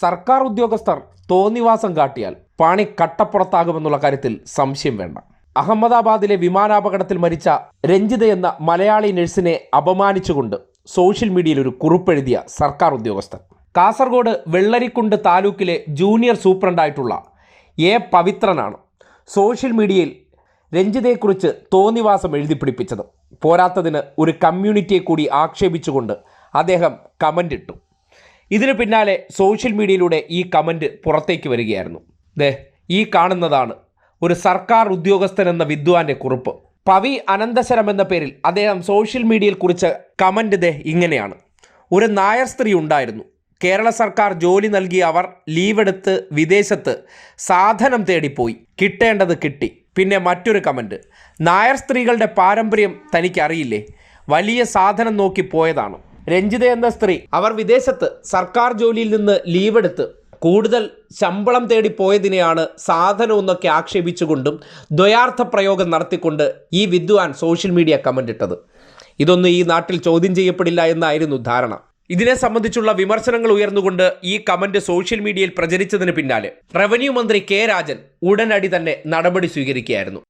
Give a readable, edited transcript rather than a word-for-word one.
സർക്കാർ ഉദ്യോഗസ്ഥർ തോന്നിവാസം കാട്ടിയാൽ പണി കട്ടപ്പുറത്താകുമെന്നുള്ള കാര്യത്തിൽ സംശയം വേണ്ട. അഹമ്മദാബാദിലെ വിമാനാപകടത്തിൽ മരിച്ച രഞ്ജിത എന്ന മലയാളി നഴ്സിനെ അപമാനിച്ചുകൊണ്ട് സോഷ്യൽ മീഡിയയിൽ ഒരു കുറിപ്പെഴുതിയ സർക്കാർ ഉദ്യോഗസ്ഥൻ. കാസർഗോഡ് വെള്ളരിക്കുണ്ട് താലൂക്കിലെ ജൂനിയർ സൂപ്രണ്ടായിട്ടുള്ള എ പവിത്രനാണ് സോഷ്യൽ മീഡിയയിൽ രഞ്ജിതയെക്കുറിച്ച് തോന്നിവാസം എഴുതി പിടിപ്പിച്ചത്. പോരാത്തതിന് ഒരു കമ്മ്യൂണിറ്റിയെ കൂടി ആക്ഷേപിച്ചുകൊണ്ട് അദ്ദേഹം കമൻ്റ് ഇട്ടു. ഇതിന് പിന്നാലെ സോഷ്യൽ മീഡിയയിലൂടെ ഈ കമൻറ്റ് പുറത്തേക്ക് വരികയായിരുന്നു. ഈ കാണുന്നതാണ് ഒരു സർക്കാർ ഉദ്യോഗസ്ഥൻ എന്ന വിദ്വാൻ്റെ കുറിപ്പ്. പവി അനന്തശരം എന്ന പേരിൽ അദ്ദേഹം സോഷ്യൽ മീഡിയയിൽ കുറിച്ച കമൻറ്റ് ഇങ്ങനെയാണ്: ഒരു നായർ സ്ത്രീ ഉണ്ടായിരുന്നു. കേരള സർക്കാർ ജോലി നൽകിയ അവർ ലീവെടുത്ത് വിദേശത്ത് സാധനം തേടിപ്പോയി. കിട്ടേണ്ടത് കിട്ടി. പിന്നെ മറ്റൊരു കമൻറ്റ്: നായർ സ്ത്രീകളുടെ പാരമ്പര്യം തനിക്കറിയില്ലേ? വലിയ സാധനം നോക്കി പോയതാണ്. രഞ്ജിത എന്ന സ്ത്രീ അവർ വിദേശത്ത് സർക്കാർ ജോലിയിൽ നിന്ന് ലീവെടുത്ത് കൂടുതൽ ശമ്പളം തേടി പോയതിനെയാണ് സാധനമെന്നൊക്കെ ആക്ഷേപിച്ചുകൊണ്ടും ദ്വയാർത്ഥ പ്രയോഗം നടത്തിക്കൊണ്ട് ഈ വിദ്വാൻ സോഷ്യൽ മീഡിയ കമൻ്റ് ഇട്ടത്. ഇതൊന്നും ഈ നാട്ടിൽ ചോദ്യം ചെയ്യപ്പെടില്ല എന്നായിരുന്നു ധാരണ. ഇതിനെ സംബന്ധിച്ചുള്ള വിമർശനങ്ങൾ ഉയർന്നുകൊണ്ട് ഈ കമന്റ് സോഷ്യൽ മീഡിയയിൽ പ്രചരിച്ചതിന് പിന്നാലെ റവന്യൂ മന്ത്രി കെ രാജൻ ഉടനടി തന്നെ നടപടി സ്വീകരിക്കുകയായിരുന്നു.